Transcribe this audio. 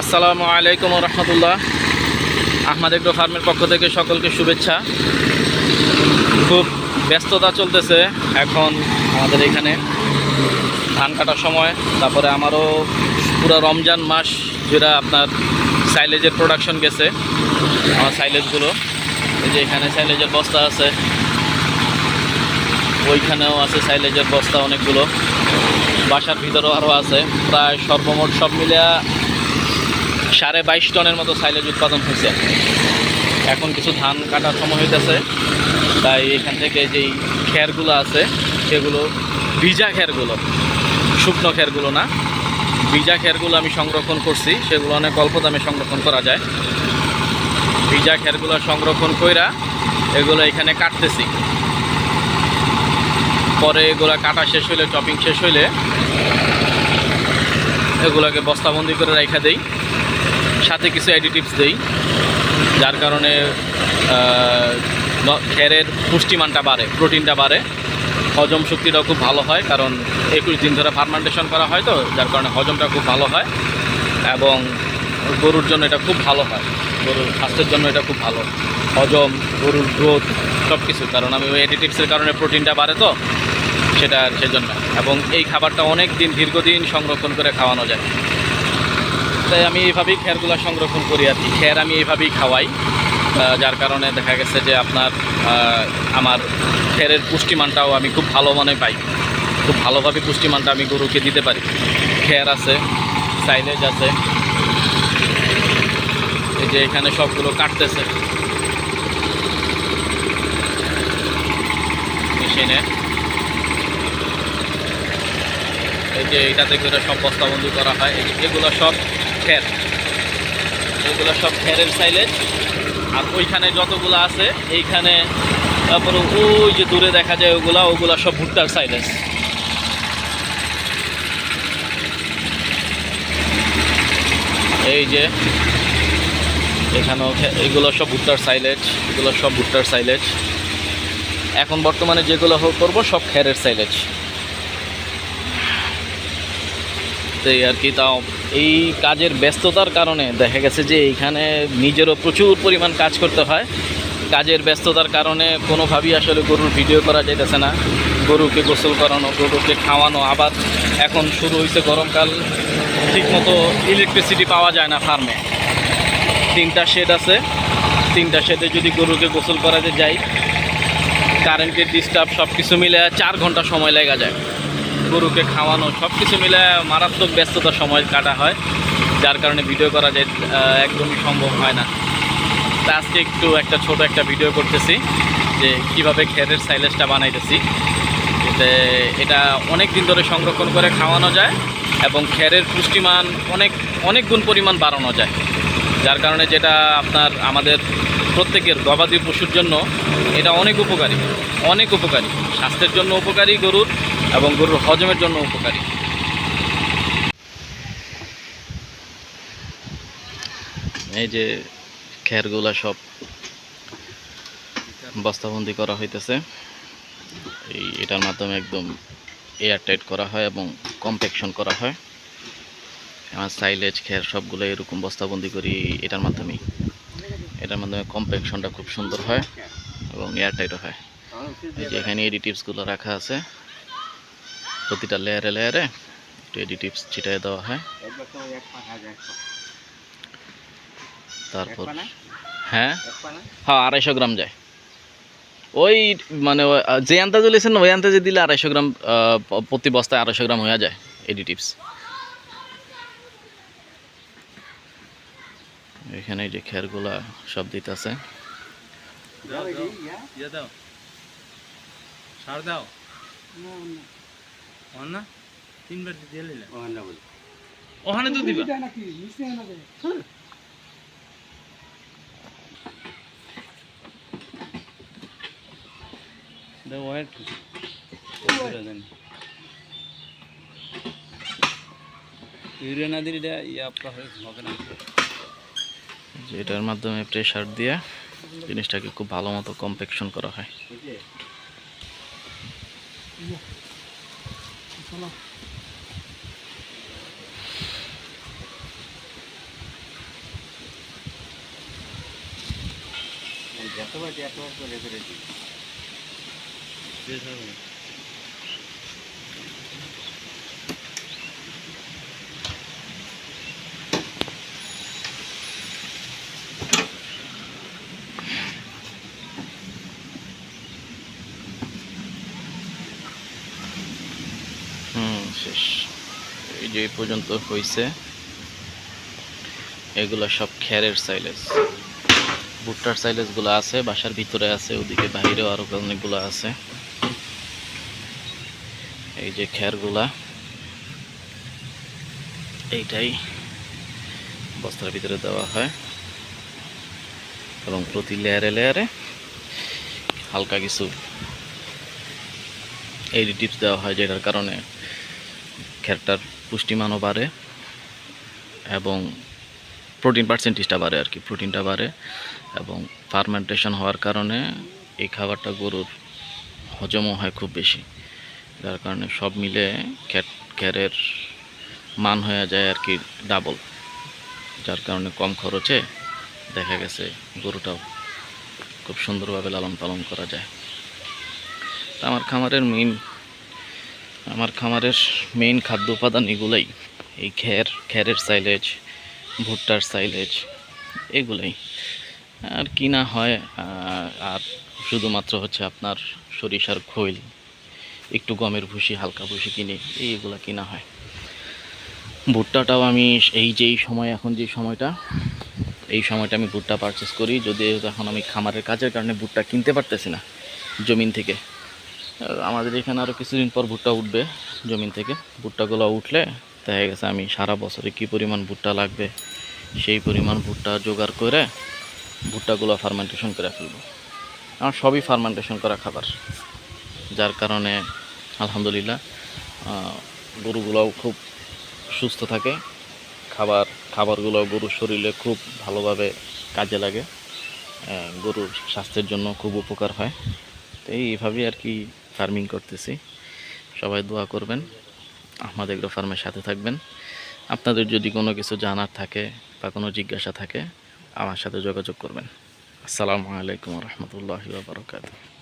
আসসালামু আলাইকুম রহমতুল্লাহ। আহমদ এগ্রো ফার্মের পক্ষ থেকে সকলকে শুভেচ্ছা। খুব ব্যস্ততা চলতেছে এখন আমাদের এখানে, ধান কাটার সময়। তারপরে আমারও পুরো রমজান মাস যেটা আপনার সাইলেজের প্রোডাকশন গেছে। আমার সাইলেজগুলো এই যে এখানে সাইলেজের বস্তা আছে, ওইখানেও আছে সাইলেজের বস্তা অনেকগুলো, বাসার ভিতরেও আরও আছে। প্রায় সর্বমোট সব মিলে 22.5 টনের মতো সাইলেজ উৎপাদন হয়েছে। এখন কিছু ধান কাটার সময় হইতেছে, তাই এখান থেকে যেই খেরগুলো আছে সেগুলো ভিজা খেরগুলো, শুকনো খেরগুলো না, ভিজা খেরগুলো আমি সংরক্ষণ করছি। সেগুলো অনেক অল্প দামে সংরক্ষণ করা যায়। ভিজা খেরগুলো সংরক্ষণ কইরা এগুলো এখানে কাটতেছি। পরে এগুলো কাটা শেষ হইলে, চপিং শেষ হইলে এগুলোকে বস্তাবন্দি করে রেখে দেই, সাথে কিছু অ্যাডিটিভস দেই, যার কারণে খেরের পুষ্টিমানটা বাড়ে, প্রোটিনটা বাড়ে, হজম শক্তিটাও খুব ভালো হয়। কারণ 21 দিন ধরে ফার্মেন্টেশন করা হয়, তো যার কারণে হজমটা খুব ভালো হয় এবং গরুর জন্য এটা খুব ভালো হয়। গরুর স্বাস্থ্যের জন্য এটা খুব ভালো, হজম, গরুর গ্রোথ সব কিছু। কারণ আমি ওই অ্যাডিটিভসের কারণে প্রোটিনটা বাড়ে, তো সেটা সেজন্য। এবং এই খাবারটা অনেক দিন, দীর্ঘদিন সংরক্ষণ করে খাওয়ানো যায়। তাই আমি এইভাবেই খেরগুলো সংরক্ষণ করি আর কি। খের আমি এইভাবেই খাওয়াই, যার কারণে দেখা গেছে যে আপনার আমার খেরের পুষ্টিমানটাও আমি খুব ভালো মনে পাই, খুব ভালোভাবে পুষ্টিমানটা আমি গরুকে দিতে পারি। খের আছে, সাইলেজ আছে, এই যে এখানে সবগুলো কাটতেছে মেশিনে। এই যে এটাতে করে সব বস্তাবন্দি করা হয়। এগুলো সব খের, এগুলো সব খেরের সাইলেজ। আর ওইখানে যতগুলো আছে এইখানে, তারপরে ওই যে দূরে দেখা যায় ওগুলা সব ভুট্টার সাইলেজ। এই যে এখানেও এগুলো সব ভুট্টার সাইলেজ, এগুলো সব ভুট্টার সাইলেজ। এখন বর্তমানে যেগুলো করবো সব খেরের সাইলেজ। এই আর কি। তাও এই কাজের ব্যস্ততার কারণে দেখা গেছে যে এইখানে নিজেরও প্রচুর পরিমাণ কাজ করতে হয়। কাজের ব্যস্ততার কারণে কোনোভাবেই আসলে গরুর ভিডিও করা যাইতেছে না। গরুকে গোসল করানো, গরুকে খাওয়ানো, আবার এখন শুরু হয়েছে গরমকাল, ঠিকমতো ইলেকট্রিসিটি পাওয়া যায় না ফার্মে। 3টা শেড আছে, 3টা শেডে যদি গরুকে গোসল করাতে যাই, কারেন্টের ডিস্টার্ব, সব কিছু মিলে 4 ঘন্টা সময় লেগে যায়। গরুকে খাওয়ানো সব কিছু মিলে মারাত্মক ব্যস্ততার সময় কাটা হয়, যার কারণে ভিডিও করা যায় একদমই সম্ভব হয় না। তা আজকে একটু ছোট একটা ভিডিও করতেছি যে কিভাবে খেরের সাইলেজটা বানাইতেছি। এটা অনেক দিন ধরে সংরক্ষণ করে খাওয়ানো যায় এবং খেরের পুষ্টিমান অনেক গুণ পরিমাণ বাড়ানো যায়, যার কারণে যেটা আপনার আমাদের প্রত্যেকের গবাদি পশুর জন্য এটা অনেক উপকারী, অনেক উপকারী। স্বাস্থ্যের জন্য উপকারী গরুর, এবং গরুর হজমের জন্য উপকারী। এই যে খেরগুলা সব বস্তাবন্দি করা হইতেছে। এটার মাধ্যমে একদম এয়ার টাইট করা হয় এবং কম্প্যাকশন করা হয়। আমার সাইলেজ, খের সবগুলো এরকম বস্তাবন্দি করি এটার মাধ্যমে কম্প্যাকশনটা খুব সুন্দর হয় এবং এয়ার টাইটও হয়। এই যে এখানে এডিটিভসগুলো রাখা আছে, প্রতিটা লেয়ারে লেয়ারে একটু এডিটিভস ছিটাই দেওয়া হয়। তারপর হ্যাঁ 250 গ্রাম যায়। ওই মানে যে আন্দাজে দিয়েছেন ওই আন্দাজে দিলে 250 গ্রাম, প্রতি বস্তায় 250 গ্রাম হয়ে যায় এডিটিভস। এখানে যে খেরগুলা সব দিতে আছে। ওখানে তো দিবা এটার মাধ্যমে প্রেসার দিয়ে জিনিসটাকে খুব ভালো মতো কম্প্যাকশন করা হয়। শেষ। এই যে এই পর্যন্ত হয়েছে, এগুলো সব খেরের সাইলেজ। ভুট্টার সাইলেজগুলো আছে বাসার ভিতরে আছে, ওদিকে বাইরেও আরও অনেকগুলো আছে। এই যে খেরগুলা, এইটাই বস্তার ভিতরে দেওয়া হয় এবং প্রতি লেয়ারে লেয়ারে হালকা কিছু এডিটিভস দেওয়া হয়, যেটার কারণে খেরটার পুষ্টিমানও বাড়ে এবং প্রোটিন পার্সেন্টেজটা বাড়ে আর কি, প্রোটিনটা বাড়ে এবং ফার্মেন্টেশন হওয়ার কারণে এই খাবারটা গরুর হজমও হয় খুব বেশি, যার কারণে সব মিলে খেরের মান হয়ে যায় আর কি ডাবল, যার কারণে কম খরচে দেখা গেছে গরুটাও খুব সুন্দরভাবে লালন পালন করা যায়। তা আমার খামারের মেইন খাদ্য উপাদান এগুলোই, এই খেরের সাইলেজ, ভুট্টার সাইলেজ, এগুলোই। আর কিনা হয় আর শুধুমাত্র হচ্ছে আপনার সরিষার খৈল, একটু গমের ভুসি, হালকা ভুসি কিনে এইগুলো কিনা হয়। ভুট্টাটাও আমি এই সময়টা আমি ভুট্টা পারচেস করি, যদিও এখন আমি খামারের কাজের কারণে ভুট্টা কিনতে পারতেছি না জমিন থেকে। আমাদের এখানে আরও কিছুদিন পর ভুট্টা উঠবে জমিন থেকে। ভুট্টাগুলো উঠলে দেখা গেছে আমি সারা বছরে কী পরিমাণ ভুট্টা লাগবে সেই পরিমাণ ভুট্টা জোগাড় করে ভুট্টাগুলো ফার্মেন্টেশন করে ফেলবো। আমার সবই ফার্মেন্টেশন করা খাবার, যার কারণে আলহামদুলিল্লাহ গরুগুলোও খুব সুস্থ থাকে। খাবারগুলো গরুর শরীরে খুব ভালোভাবে কাজে লাগে, গরুর স্বাস্থ্যের জন্য খুব উপকার হয়। তো এইভাবেই আর কি ফার্মিং করতেছি। সবাই দোয়া করবেন, আহমদ এগ্রো ফার্মের সাথে থাকবেন। আপনাদের যদি কোনো কিছু জানার থাকে বা কোনো জিজ্ঞাসা থাকে আমার সাথে যোগাযোগ করবেন। আসসালামু আলাইকুম রহমতুল্লাহি ওয়া বারাকাতুহু।